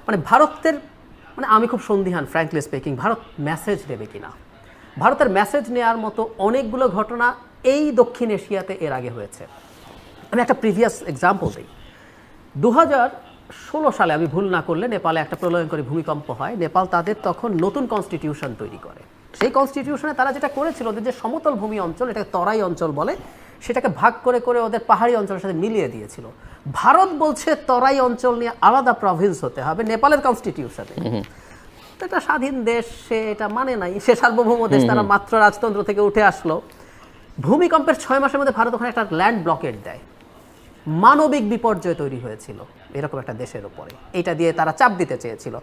মানে ভারতের মানে আমি খুব সন্দিহান ফ্র্যাঙ্কলি স্পিকিং, ভারত মেসেজ দেবে কিনা। ভারতের মেসেজ নেওয়ার মতো অনেকগুলো ঘটনা এই দক্ষিণ এশিয়াতে এর আগে হয়েছে। আমি একটা প্রিভিয়াস এক্সাম্পল দিই। 2016 সালে আমি ভুল না করলে নেপালে একটা প্রলয়ঙ্করী ভূমিকম্প হয়। নেপাল তাদের তখন নতুন কনস্টিটিউশন তৈরি করে। সেই কনস্টিটিউশনে তারা যেটা করেছিল, ওদের যে সমতল ভূমি অঞ্চল, এটাকে তরাই অঞ্চল বলে, সেটাকে ভাগ করে করে ওদের পাহাড়ি অঞ্চলের সাথে মিলিয়ে দিয়েছিল। ভারত বলছে তরাই অঞ্চল নিয়ে আলাদা প্রভিন্স হতে হবে নেপালের কনস্টিটিউশনে। এটা স্বাধীন দেশ, সে এটা মানে নাই, সে সার্বভৌম দেশ, তারা মাত্র রাজতন্ত্র থেকে উঠে আসলো। ভূমিকম্পের 6 মাসের মধ্যে ভারত ওখানে একটা ল্যান্ড ব্লকেট দেয়। মানবিক বিপর্যয় তৈরি হয়েছিল এরকম একটা দেশের উপরে, এটা দিয়ে তারা চাপ দিতে চেয়েছিল,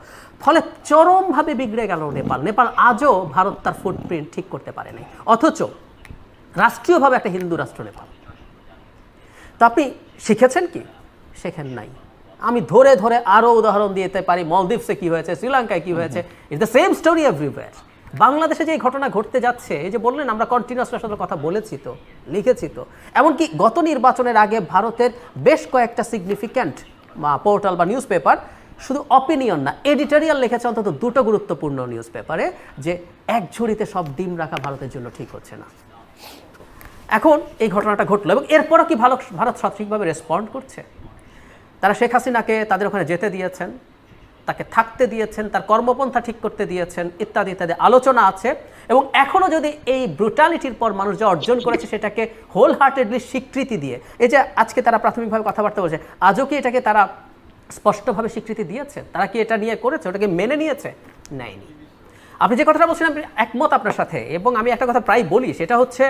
ফলে চরমভাবে বিগড়ে গেল নেপাল। নেপাল আজও ভারত তার ফুটপ্রিন্ট ঠিক করতে পারে নাই, অথচ রাষ্ট্রীয়ভাবে একটা হিন্দু রাষ্ট্র নেপাল। তো আপনি শিখেছেন কি? শেখেন নাই। আমি ধরে ধরে আরও উদাহরণ দিতে পারি, মলদ্বীপসে কি হয়েছে, শ্রীলঙ্কায় কি হয়েছে, it's the same story everywhere. বাংলাদেশে যে ঘটনা ঘটতে যাচ্ছে, এই যে বললেন আমরা কন্টিনিউয়াস সাথে কথা বলেছি তো, লিখেছি তো, এমনকি গত নির্বাচনের আগে ভারতের বেশ কয়েকটা সিগনিফিক্যান্ট পোর্টাল বা নিউজ পেপার শুধু অপিনিয়ন না, এডিটোরিয়াল লিখেছে অন্তত 2টো গুরুত্বপূর্ণ নিউজ পেপারে, যে এক ঝুড়িতে সব ডিম রাখা ভারতের জন্য ঠিক হচ্ছে না। এখন এই ঘটনাটা ঘটলো এবং এরপরও কি ভারত সঠিকভাবে রেসপন্ড করছে? তারা শেখ হাসিনাকে তাদের ওখানে যেতে দিয়েছেন, তাকে থাকতে দিয়েছেন, তার কর্মপন্থা ঠিক করতে দিয়েছেন, ইত্যাদি ইত্যাদি আলোচনা আছে। এবং এখনও যদি এই ব্রুটালিটির পর মানুষ যা অর্জন করেছে সেটাকে হোল হার্টেডলি স্বীকৃতি দিয়ে, এই যে আজকে তারা প্রাথমিকভাবে কথাবার্তা বলছে, আজও কি এটাকে তারা স্পষ্টভাবে স্বীকৃতি দিয়েছে? তারা কি এটা নিয়ে করেছে, ওটাকে মেনে নিয়েছে? নেয়নি। আপনি যে কথাটা বলছেন আমি একমত আপনার সাথে, এবং আমি একটা কথা প্রায় বলি, সেটা হচ্ছে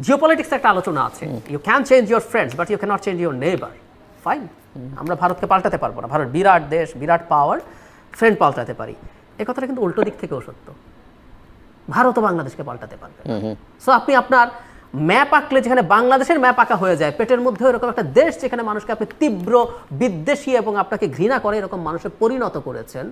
জিওপলিটিক্স একটা আলোচনা আছে, you can change your friends but you can't change your neighbour. Fine, আমরা ভারতকে পাল্টাতে পারবো না, ভারত বিরাট দেশ, বিরাট পাওয়ার, ফ্রেন্ড পাল্টাতে পারি। এই কথাটা কিন্তু উল্টো দিক থেকেও সত্য, ভারতও বাংলাদেশকে পাল্টাতে পারবে। সো আপনি আপনার ম্যাপ আঁকলে যেখানে বাংলাদেশের ম্যাপ আঁকা হয়ে যায়, পেটের মধ্যে এরকম একটা দেশ যেখানে মানুষকে আপনি তীব্র বিদ্বেষী এবং আপনাকে ঘৃণা করে এরকম মানুষে পরিণত করেছেন,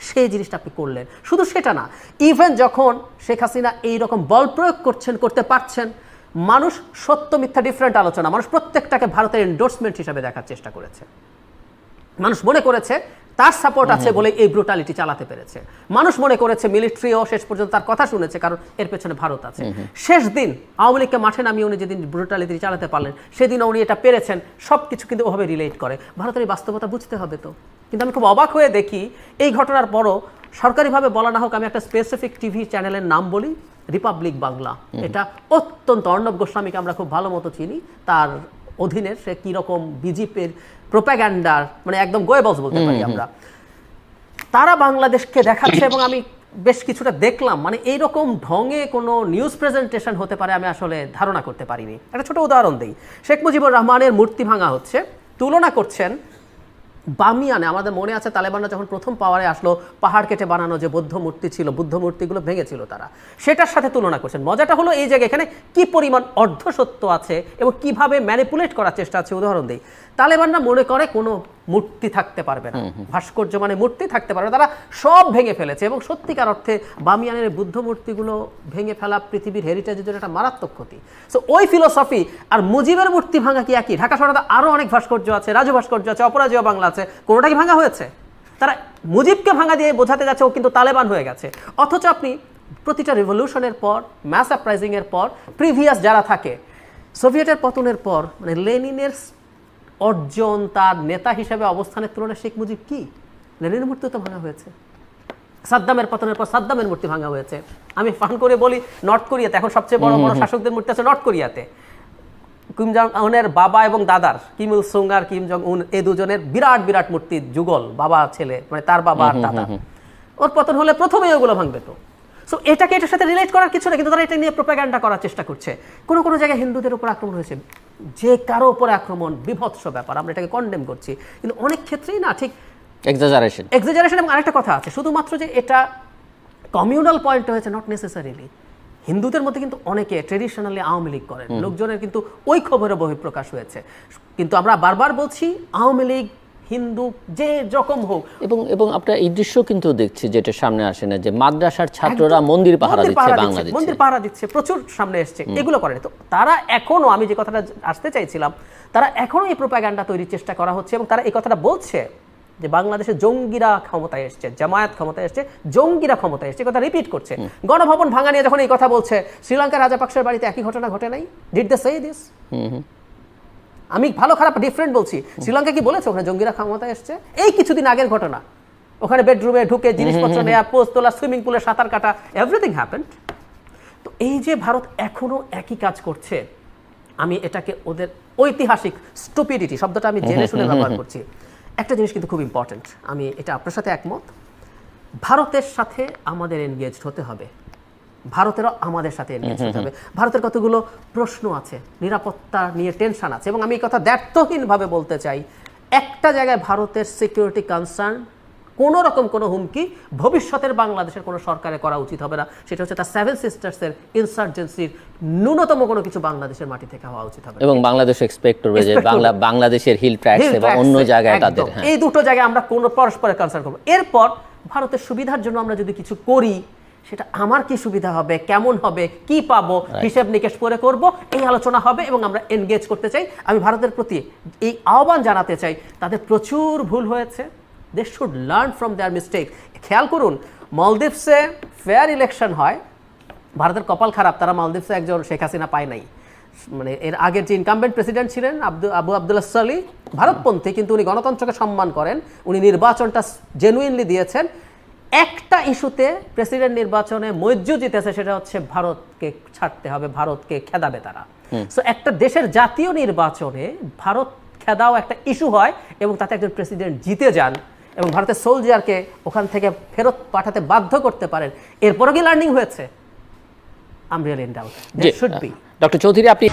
সেই জিনিসটা আপনি করলেন। শুধু সেটা না, ইভেন যখন শেখ হাসিনা এইরকম বল প্রয়োগ করতে পারছেন, মানুষ সত্য মিথ্যা ডিফারেন্ট আলোচনা, মানুষ প্রত্যেকটাকে ভারতের এন্ডোর্সমেন্ট হিসেবে দেখার চেষ্টা করেছে। মানুষ মনে করেছে তার সাপোর্ট আছে বলে এই ব্রুটালিটি চালাতে পেরেছে। মানুষ মনে করেছে মিলিটারিও শেষ পর্যন্ত তার কথা শুনেছে, কারণ এর পেছনে ভারত আছে। শেষ দিন আওয়ামী লীগকে মাঠে নামিয়ে উনি যেদিন ব্রুটালিটি চালাতে পারলেন, সেদিনও উনি এটা পেরেছেন। সব কিছু কিন্তু ওভাবে রিলেট করে, ভারতের এই বাস্তবতা বুঝতে হবে তো। কিন্তু আমি খুব অবাক হয়ে দেখি এই ঘটনার পরও সরকারিভাবে বলা না হোক, আমি একটা স্পেসিফিক টিভি চ্যানেলের নাম বলি, রিপাবলিক বাংলা। এটা অত্যন্ত, অর্ণব গোস্বামীকে আমরা খুব ভালো মতো চিনি, তার অধীনের, সে কীরকম বিজেপির প্রোপাগ্যান্ডার মানে একদম গোয়েবলস বলতে পারি আমরা, তারা বাংলাদেশকে দেখাচ্ছে। এবং আমি বেশ কিছুটা দেখলাম, মানে এইরকম ঢঙে কোনো নিউজ প্রেজেন্টেশন হতে পারে আমি আসলে ধারণা করতে পারিনি। একটা ছোট উদাহরণ দিই, শেখ মুজিবুর রহমানের মূর্তি ভাঙা হচ্ছে, তুলনা করছেন বামিয়ানে। আমাদের মনে আছে তালেবানরা যখন প্রথম পাওয়ারে আসলো, পাহাড় কেটে বানানো যে বৌদ্ধ মূর্তি ছিল, বুদ্ধ মূর্তিগুলো ভেঙেছিল তারা, সেটার সাথে তুলনা করছেন। মজাটা হলো এই জায়গায় এখানে কি পরিমাণ অর্ধসত্য আছে এবং কিভাবে ম্যানিপুলেট করার চেষ্টা আছে। উদাহরণ দিই, তালেবানরা মনে করে কোনো মূর্তি থাকতে পারবে না, ভাস্কর্য মানে মূর্তি থাকতে পারবে, তারা সব ভেঙে ফেলেছে। এবং সত্যিকার অর্থে বামিয়ানের বুদ্ধ মূর্তিগুলো ভেঙে ফেলা পৃথিবীর হেরিটেজের জন্য একটা মারাত্মক ক্ষতি। সো ওই ফিলোসফি আর মুজিবের মূর্তি ভাঙা কি একই? ঢাকা শহরে আরও অনেক ভাস্কর্য আছে, রাজু ভাস্কর্য আছে, অপরাজেয় বাংলা আছে, কোনোটা কি ভাঙা হয়েছে? তারা মুজিবকে ভাঙা দিয়ে বোঝাতে যাচ্ছে ও কিন্তু তালেবান হয়ে গেছে। অথচ আপনি প্রতিটা রিভলিউশনের পর, ম্যাস আপরাইজিংয়ের পর, প্রিভিয়াস যারা থাকে, সোভিয়েটের পতনের পর, মানে লেনিনের অর্জন, তার নেতা হিসেবে অবস্থানের তুলনায় শেখ মুজিব কি? লেনিনের মূর্তি তো ভাঙা হয়েছে। সাদ্দামের পতনের পর সাদ্দামের মূর্তি ভাঙা হয়েছে। আমি ফান করে বলি, নর্থ কোরিয়াতে এখন সবচেয়ে বড় বড় শাসকদের মূর্তি আছে নর্থ কোরিয়াতে। কিম জং উনের বাবা এবং দাদার, কিম ইল সুং আর কিম জং উন, এই দুজনের বিরাট বিরাট মূর্তি, যুগল, বাবা ছেলে, মানে তার বাবা আর দাদা। ওর পতন হলে প্রথমেই ওগুলো ভাঙবে তো। সো এটাকে এটার সাথে রিলেট করার কিছু না, কিন্তু তারা এটা নিয়ে প্রোপাগ্যান্ডা করার চেষ্টা করছে। কোনো কোনো জায়গায় হিন্দুদের উপর আক্রমণ হয়েছে, যে কারো উপর আক্রমণ বিভৎস ব্যাপার, আমরা এটাকে কন্ডেম করছি, কিন্তু অনেক ক্ষেত্রেই না ঠিক এক্সাজারেশন। এবং আরেকটা কথা আছে, শুধুমাত্র যে এটা কমিউনাল পয়েন্ট হয়েছে নট নেসেসারিলি। হিন্দুদের মধ্যে কিন্তু অনেকে ট্রেডিশনালি আওয়ামী লীগ করেন, লোকজনের কিন্তু ওই খবরের বহিঃপ্রকাশ হয়েছে। কিন্তু আমরা বারবার বলছি, আওয়ামী লীগ হিন্দু যে রকম হোক, এবং আপনার এই দৃশ্য কিন্তু দেখছি, যেটা সামনে আসে না, যে মাদ্রাসার ছাত্ররা মন্দির পাহারা দিচ্ছে, বাংলাদেশে মন্দির পাহারা দিচ্ছে, প্রচুর সামনে এসছে, এগুলো করে। তো তারা এখনো, আমি যে কথাটা আসতে চাইছিলাম, তারা এখনো এই প্রোপাগ্যান্ডা তৈরির চেষ্টা করা হচ্ছে এবং তারা এই কথাটা বলছে যে বাংলাদেশে জঙ্গিরা ক্ষমতায় এসছে, জামায়াত ক্ষমতায় এসছে, জঙ্গিরা ক্ষমতায় এসছে, কথা রিপিট করছে। গণভবন ভাঙা নিয়ে যখন এই কথা বলছে, শ্রীলঙ্কার রাজাপাকসের বাড়িতে একই ঘটনা ঘটে নাই? Did they say this? আমি ভালো খারাপ ডিফারেন্ট বলছি। শ্রীলঙ্কা কি বলেছে ওখানে জঙ্গিরা ক্ষমতায় এসছে? এই কিছুদিন আগের ঘটনা। ওখানে বেডরুমে ঢুকে জিনিসপত্র নেওয়া, পোস্ট তোলা, সুইমিং পুলে সাঁতার কাটা, এভরিথিং হ্যাপেন্ড। তো এই যে ভারত এখনো একই কাজ করছে, আমি এটাকে ওদের ঐতিহাসিক স্টুপিডিটি শব্দটা আমি জেনে শুনে ব্যবহার করছি। একটা জিনিস কিন্তু খুব ইম্পর্টেন্ট, আমি এটা আপনার সাথে একমত। ভারতের সাথে আমাদের এনগেজড হতে হবে, ভারতেরও আমাদের সাথে এনগেজ হতে হবে। ভারতের কতগুলো প্রশ্ন আছে, নিরাপত্তা নিয়ে টেনশন আছে, এবং আমি এই কথা দ্ব্যর্থহীনভাবে বলতে চাই, একটা জায়গায় ভারতের সিকিউরিটি কনসার্ন, কোনো রকম কোনো হুমকি ভবিষ্যতের বাংলাদেশের কোনো সরকারে করা উচিত হবে না। সেটা হচ্ছে তার সেভেন সিস্টার্সের ইনসার্জেন্সির ন্যূনতম কোনো কিছু বাংলাদেশের মাটি থেকে হওয়া উচিত হবে। এবং বাংলাদেশ এক্সপেক্ট করবে যে বাংলাদেশের হিল ট্র্যাক্স এবং অন্য জায়গায় তাদের, এই দুটো জায়গায় আমরা কোনো পরস্পরের কনসার্ন করব। এরপর ভারতের সুবিধার জন্য আমরা যদি কিছু করি, সেটা আমার কি সুবিধা হবে, কেমন হবে, কি পাবো, হিসেব নিকেশ করে করব, এই আলোচনা হবে এবং আমরা এনগেজ করতে চাই। আমি ভারতের প্রতি এই আহ্বান জানাতে চাই, তাদের প্রচুর ভুল হয়েছে, they should learn from their mistake. খেয়াল করুন, মালদ্বীপসে ফেয়ার ইলেকশন হয়, ভারতের কপাল খারাপ, তারা মালদ্বীপসে একজন শেখ হাসিনা পায় নাই। মানে এর আগের যে ইনকামবেন্ট প্রেসিডেন্ট ছিলেন আবু আবদুল্লাহ সালি, ভারতপন্থী, কিন্তু উনি গণতন্ত্রকে সম্মান করেন, উনি নির্বাচনটা জেনুইনলি দিয়েছেন। একটা ইস্যুতে প্রেসিডেন্ট নির্বাচনে মৈর্যু জিতেছে, সেটা হচ্ছে ভারতকে ছাড়তে হবে, ভারতকে খেদাবে তারা। সো একটা দেশের জাতীয় নির্বাচনে ভারত খেদাও একটা ইস্যু হয় এবং তাতে একজন প্রেসিডেন্ট জিতে যান এবং ভারতের সোলজারকে ওখান থেকে ফেরত পাঠাতে বাধ্য করতে পারেন, এরপরও কি লার্নিং হয়েছে? I am really in doubt. That should be. Doctor Chowdhury, আপনি